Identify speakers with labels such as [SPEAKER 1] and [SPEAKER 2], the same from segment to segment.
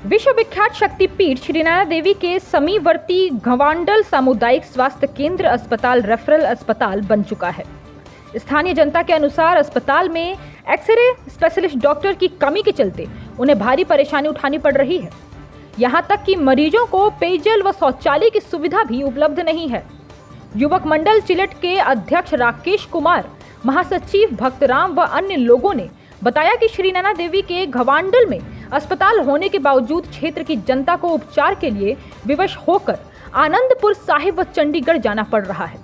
[SPEAKER 1] विश्व विख्यात शक्तिपीठ श्री नैना देवी के समीपवर्ती घवांडल सामुदायिक स्वास्थ्य केंद्र अस्पताल रेफरल अस्पताल बन चुका है। स्थानीय जनता के अनुसार अस्पताल में एक्सरे स्पेशलिस्ट डॉक्टर की कमी के चलते उन्हें भारी परेशानी उठानी पड़ रही है। यहाँ तक कि मरीजों को पेयजल व शौचालय की सुविधा भी उपलब्ध नहीं है। युवक मंडल चिलट के अध्यक्ष राकेश कुमार, महासचिव भक्तराम व अन्य लोगों ने बताया कि श्री नैना देवी के घवांडल में अस्पताल होने के बावजूद क्षेत्र की जनता को उपचार के लिए विवश होकर आनंदपुर साहिब व चंडीगढ़ जाना पड़ रहा है।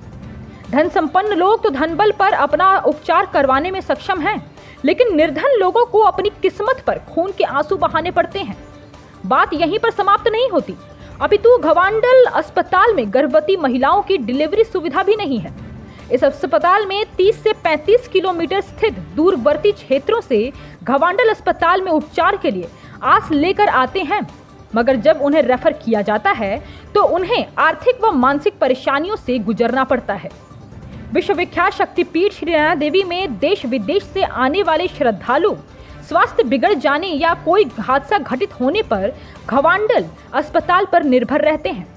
[SPEAKER 1] धन संपन्न लोग तो धन बल पर अपना उपचार करवाने में सक्षम हैं, लेकिन निर्धन लोगों को अपनी किस्मत पर खून के आंसू बहाने पड़ते हैं। बात यहीं पर समाप्त नहीं होती, अपितु घवांडल अस्पताल में गर्भवती महिलाओं की डिलीवरी सुविधा भी नहीं है। इस अस्पताल में 30 से 35 किलोमीटर स्थित दूरवर्ती क्षेत्रों से घवांडल अस्पताल में उपचार के लिए आस लेकर आते हैं, मगर जब उन्हें रेफर किया जाता है तो उन्हें आर्थिक व मानसिक परेशानियों से गुजरना पड़ता है। विश्व विख्यात शक्तिपीठ श्री नैना देवी में देश विदेश से आने वाले श्रद्धालु स्वास्थ्य बिगड़ जाने या कोई हादसा घटित होने पर घवांडल अस्पताल पर निर्भर रहते हैं।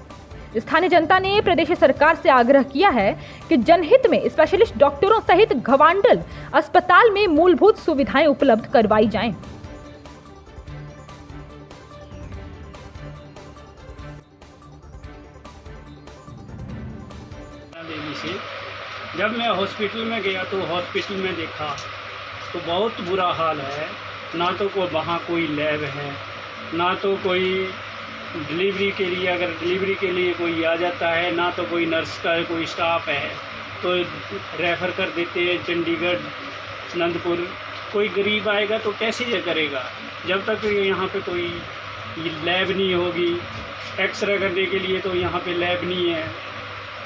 [SPEAKER 1] स्थानीय जनता ने प्रदेश सरकार से आग्रह किया है कि जनहित में स्पेशलिस्ट डॉक्टरों सहित घवांडल अस्पताल में मूलभूत सुविधाएं उपलब्ध करवाई जाएं।
[SPEAKER 2] देवी से जब मैं हॉस्पिटल में गया तो हॉस्पिटल में देखा तो बहुत बुरा हाल है। ना तो वहाँ कोई लैब है, ना तो कोई डिलीवरी के लिए, अगर डिलीवरी के लिए कोई आ जाता है, ना तो कोई नर्स का कोई स्टाफ है, तो रेफ़र कर देते हैं चंडीगढ़, आनंदपुर। कोई गरीब आएगा तो कैसे ये करेगा जब तक यहाँ पे कोई लैब नहीं होगी। एक्सरे करने के लिए तो यहाँ पे लैब नहीं है,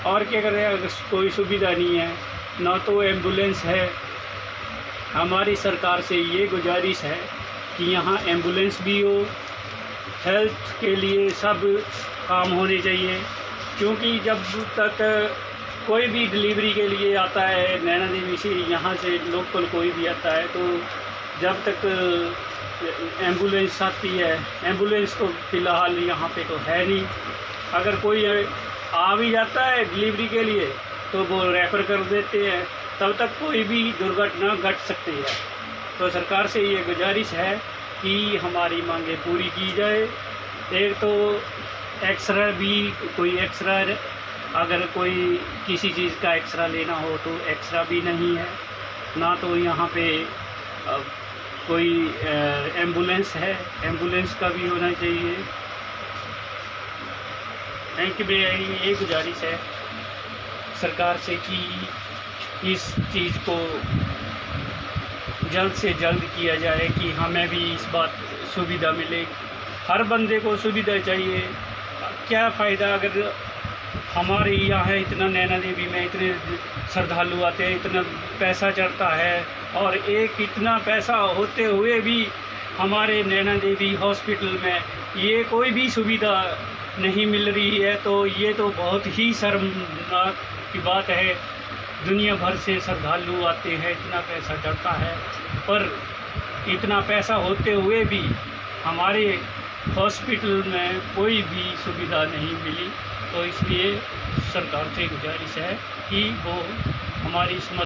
[SPEAKER 2] और क्या करें, अगर कोई सुविधा नहीं है, ना तो एम्बुलेंस है। हमारी सरकार से ये गुजारिश है कि यहाँ एम्बुलेंस भी हो, हेल्थ के लिए सब काम होने चाहिए, क्योंकि जब तक कोई भी डिलीवरी के लिए आता है नैना देवी से, यहाँ से लोकल कोई भी आता है, तो जब तक एम्बुलेंस आती है, एम्बुलेंस तो फ़िलहाल यहाँ पे तो है नहीं। अगर कोई आ भी जाता है डिलीवरी के लिए तो वो रेफ़र कर देते हैं, तब तक कोई भी दुर्घटना घट सकती है। तो सरकार से ये गुजारिश है कि हमारी मांगें पूरी की जाए। एक तो एक्सरा भी, कोई एक्सरा, अगर कोई किसी चीज़ का एक्सरा लेना हो तो एक्सरा भी नहीं है, ना तो यहाँ पे कोई एम्बुलेंस है, एम्बुलेंस का भी होना चाहिए। Thank you. मेरी ये गुजारिश है सरकार से कि इस चीज़ को जल्द से जल्द किया जाए कि हमें भी इस बात सुविधा मिले। हर बंदे को सुविधा चाहिए। क्या फ़ायदा अगर हमारे यहाँ इतना नैना देवी में इतने श्रद्धालु आते हैं, इतना पैसा चढ़ता है, और एक इतना पैसा होते हुए भी हमारे नैना देवी हॉस्पिटल में ये कोई भी सुविधा नहीं मिल रही है। तो ये तो बहुत ही शर्मनाक की बात है। दुनिया भर से श्रद्धालु आते हैं, इतना पैसा चढ़ता है, पर इतना पैसा होते हुए भी हमारे हॉस्पिटल में कोई भी सुविधा नहीं मिली। तो इसलिए सरकार से गुजारिश है कि वो हमारी समस्या।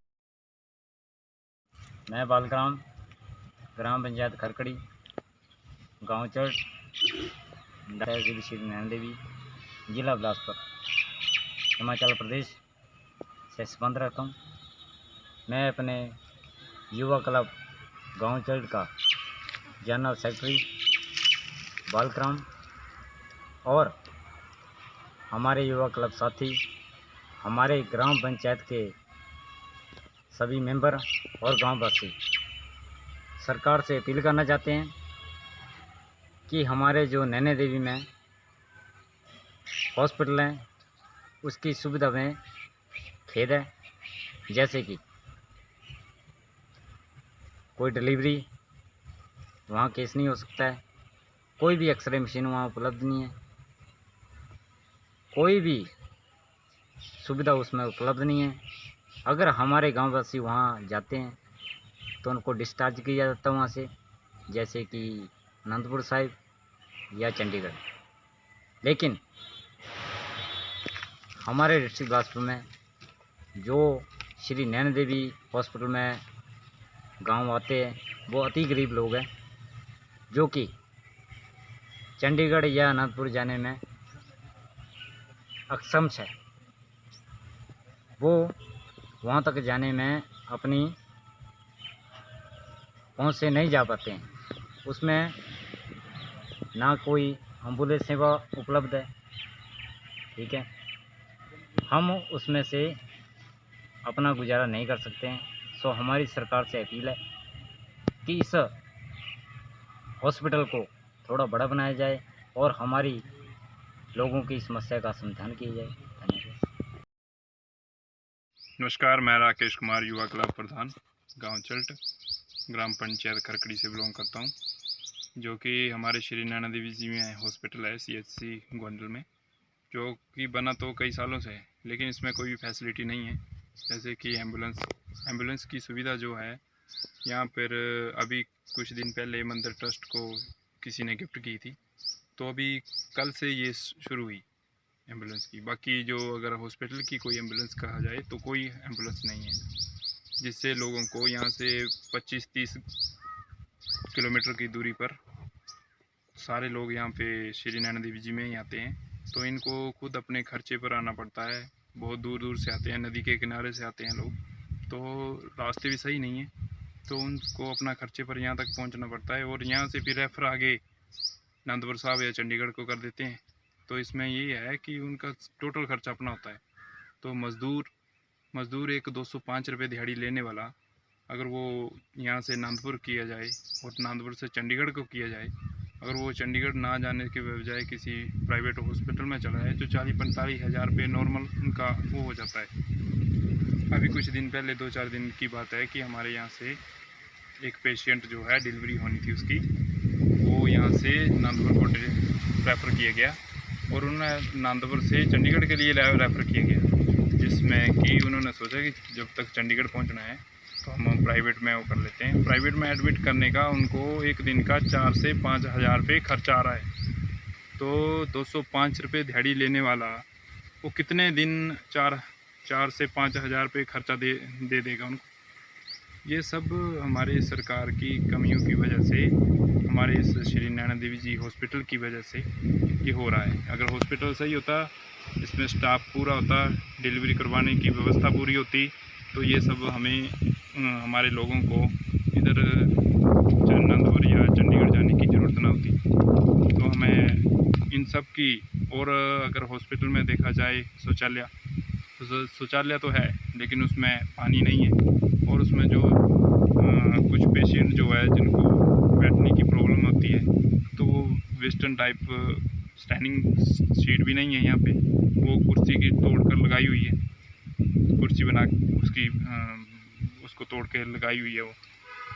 [SPEAKER 3] मैं बालग्राम, ग्राम पंचायत खरकड़ी, गांव चढ़, देवी श्री नैना देवी, जिला बिलासपुर, हिमाचल प्रदेश से संबंध रखता हूँ। मैं अपने युवा क्लब गांव चढ़ का जनरल सेक्रेटरी बालग्राम, और हमारे युवा क्लब साथी, हमारे ग्राम पंचायत के सभी मेंबर और गांववासी सरकार से अपील करना चाहते हैं कि हमारे जो नैना देवी में हॉस्पिटल हैं उसकी सुविधा में खेद है। जैसे कि कोई डिलीवरी वहाँ केस नहीं हो सकता है, कोई भी एक्सरे मशीन वहाँ उपलब्ध नहीं है, कोई भी सुविधा उसमें उपलब्ध नहीं है। अगर हमारे गांववासी वहाँ जाते हैं तो उनको डिस्चार्ज किया जाता है वहाँ से, जैसे कि आनंदपुर साहिब, या चंडीगढ़, लेकिन हमारे डिस्ट्रिक्ट बिलासपुर में जो श्री नैना देवी हॉस्पिटल में गांव आते हैं वो अति गरीब लोग हैं, जो कि चंडीगढ़ या अनंतपुर जाने में अक्षम है। वो वहाँ तक जाने में अपनी पहुँच से नहीं जा पाते हैं। उसमें ना कोई एम्बुलेंस सेवा उपलब्ध है, ठीक है। हम उसमें से अपना गुजारा नहीं कर सकते हैं। सो हमारी सरकार से अपील है कि इस हॉस्पिटल को थोड़ा बड़ा बनाया जाए और हमारी लोगों की समस्या का समाधान किया जाए। धन्यवाद।
[SPEAKER 4] नमस्कार, मैं राकेश कुमार, युवा क्लब प्रधान, गांव चल्ट, ग्राम पंचायत खरकड़ी से बिलोंग करता हूं, जो कि हमारे श्री नैना देवी जी में हॉस्पिटल है CHC गोंडल में, जो कि बना तो कई सालों से है, लेकिन इसमें कोई भी फैसिलिटी नहीं है। जैसे कि एम्बुलेंस की सुविधा जो है यहाँ पर अभी कुछ दिन पहले मंदिर ट्रस्ट को किसी ने गिफ्ट की थी, तो अभी कल से ये शुरू हुई एम्बुलेंस की। बाकी जो अगर हॉस्पिटल की कोई एम्बुलेंस कहा जाए तो कोई एम्बुलेंस नहीं है, जिससे लोगों को यहाँ से 25-30 किलोमीटर की दूरी पर सारे लोग यहाँ पे श्री नैना देवी जी में ही आते हैं, तो इनको खुद अपने खर्चे पर आना पड़ता है। बहुत दूर दूर से आते हैं, नदी के किनारे से आते हैं लोग, तो रास्ते भी सही नहीं है, तो उनको अपना खर्चे पर यहाँ तक पहुँचना पड़ता है और यहाँ से फिर रेफर आगे आनंदपुर साहब या चंडीगढ़ को कर देते हैं। तो इसमें ये है कि उनका टोटल खर्चा अपना होता है। तो मज़दूर एक 205 रुपये दिहाड़ी लेने वाला, अगर वो यहाँ से आनंदपुर किया जाए और आनंदपुर से चंडीगढ़ को किया जाए, अगर वो चंडीगढ़ ना जाने के बजाय किसी प्राइवेट हॉस्पिटल में चला जाए तो 40-45 हज़ार रुपये नॉर्मल उनका वो हो जाता है। अभी कुछ दिन पहले 2-4 दिन की बात है कि हमारे यहाँ से एक पेशेंट जो है डिलीवरी होनी थी उसकी, वो यहाँ से आनंदपुर को रेफ़र किया गया और उन्हें आनंदपुर से चंडीगढ़ के लिए रेफ़र किया गया, जिसमें कि उन्होंने सोचा कि जब तक चंडीगढ़ पहुँचना है तो हम प्राइवेट में वो कर लेते हैं। प्राइवेट में एडमिट करने का उनको एक दिन का 4 से 5 हज़ार रुपये खर्चा आ रहा है। तो 205 रुपये दिहाड़ी लेने वाला वो कितने दिन 4 से 5 हज़ार रुपये खर्चा दे देगा उनको। ये सब हमारे सरकार की कमियों की वजह से, हमारे इस श्री नैना देवी जी हॉस्पिटल की वजह से ये हो रहा है। अगर हॉस्पिटल सही होता, इसमें स्टाफ पूरा होता, डिलीवरी करवाने की व्यवस्था पूरी होती, तो ये सब हमें हमारे लोगों को इधर आनंदपुर या चंडीगढ़ जाने की ज़रूरत ना होती। तो हमें इन सब की, और अगर हॉस्पिटल में देखा जाए शौचालय तो है, लेकिन उसमें पानी नहीं है, और उसमें जो कुछ पेशेंट जो है जिनको बैठने की प्रॉब्लम होती है, तो वो वेस्टर्न टाइप स्टैंडिंग सीट भी नहीं है यहाँ पे, वो कुर्सी की तोड़ कर लगाई हुई है, कुर्सी बना उसकी उसको तोड़ के लगाई हुई है वो।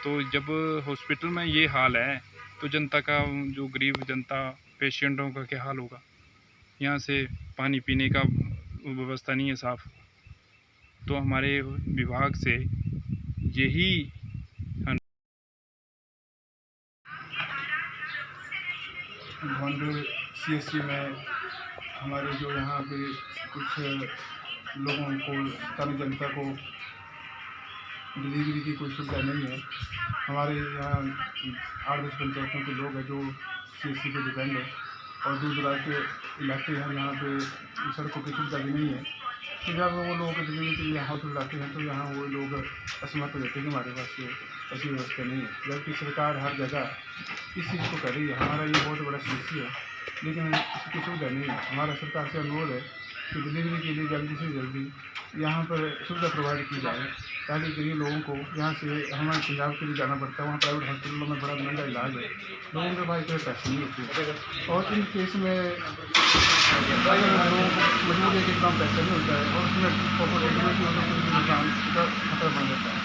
[SPEAKER 4] तो जब हॉस्पिटल में ये हाल है तो जनता का, जो गरीब जनता पेशेंटों का क्या हाल होगा। यहाँ से पानी पीने का व्यवस्था नहीं है साफ़। तो हमारे विभाग से यही
[SPEAKER 5] गोंडल CHC में हमारे जो यहाँ पे कुछ लोगों को, स्थानीय जनता को डिलीवरी की कोई सुविधा नहीं है। हमारे यहाँ 8-10 पंचायतों के लोग हैं जो CHC पे डिपेंड है, और दूर दराज के इलाके हैं जहाँ पे सड़कों की सुविधा भी नहीं है। तो जब वो लोगों को डिलीवरी के लिए हॉस्पिटल आते हैं तो यहाँ वो लोग असमर्थ हो जाते हैं कि हमारे पास ऐसी व्यवस्था नहीं है। जबकि सरकार हर जगह इस चीज़ को कर रही है। हमारा ये बहुत बड़ा समस्या है, लेकिन इसकी सुविधा नहीं है। हमारा सरकार से अनुरोध है कि डिलीवरी के लिए जल्दी से जल्दी यहाँ पर सुविधा प्रोवाइड की जाए, ताकि गरीब लोगों को यहाँ से हमारे पंजाब के लिए जाना पड़ता है, वहाँ प्राइवेट हॉस्पिटलों में बड़ा महंगा इलाज है, लोगों के पास इतने पैसे नहीं होते, और इन केस में लोगों को मजबूर है कि इतना पैसा नहीं होता है, और उसमें डिलीवरी होने के लिए नुकसान का खतरा बन जाता है।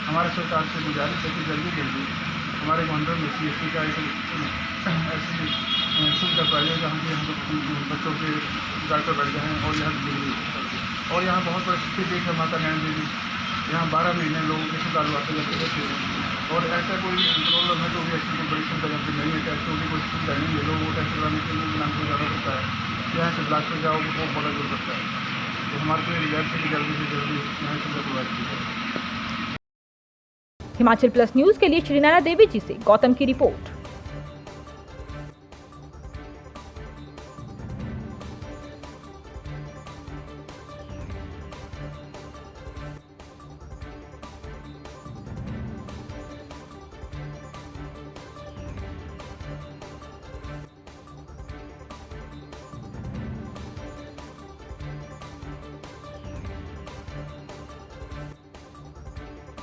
[SPEAKER 5] हमारे सरकार से गुजारिश है कि जल्दी हमारे गोंडल में CHC का एक ऐसी सुविधा पाई है जहाँ पे हम बच्चों के डॉक्टर बैठ गए हैं, और यहाँ डिलीवरी, और यहाँ बहुत बड़ा शक्तिपीठ है माता नैना देवी। यहाँ 12 महीने लोगों के श्रद्धालु आते जाते रहते हैं, और ऐसा ऐसा कोई प्रॉब्लम है तो भी अच्छी कोई बड़ी सुविधा जब नहीं है, टेस्टों की कोई सुविधा नहीं है, लोगों को टेस्ट कराने के लिए नाम को ज़्यादा पड़ता है, यहाँ से बिलासपुर जाओ तो बहुत बड़ा दूर पड़ता है। तो हमारे को रिजल्ट से जल्दी यहाँ सुविधा प्रोवाइड की जाए।
[SPEAKER 1] हिमाचल प्लस न्यूज के लिए श्री नैना देवी जी से गौतम की रिपोर्ट।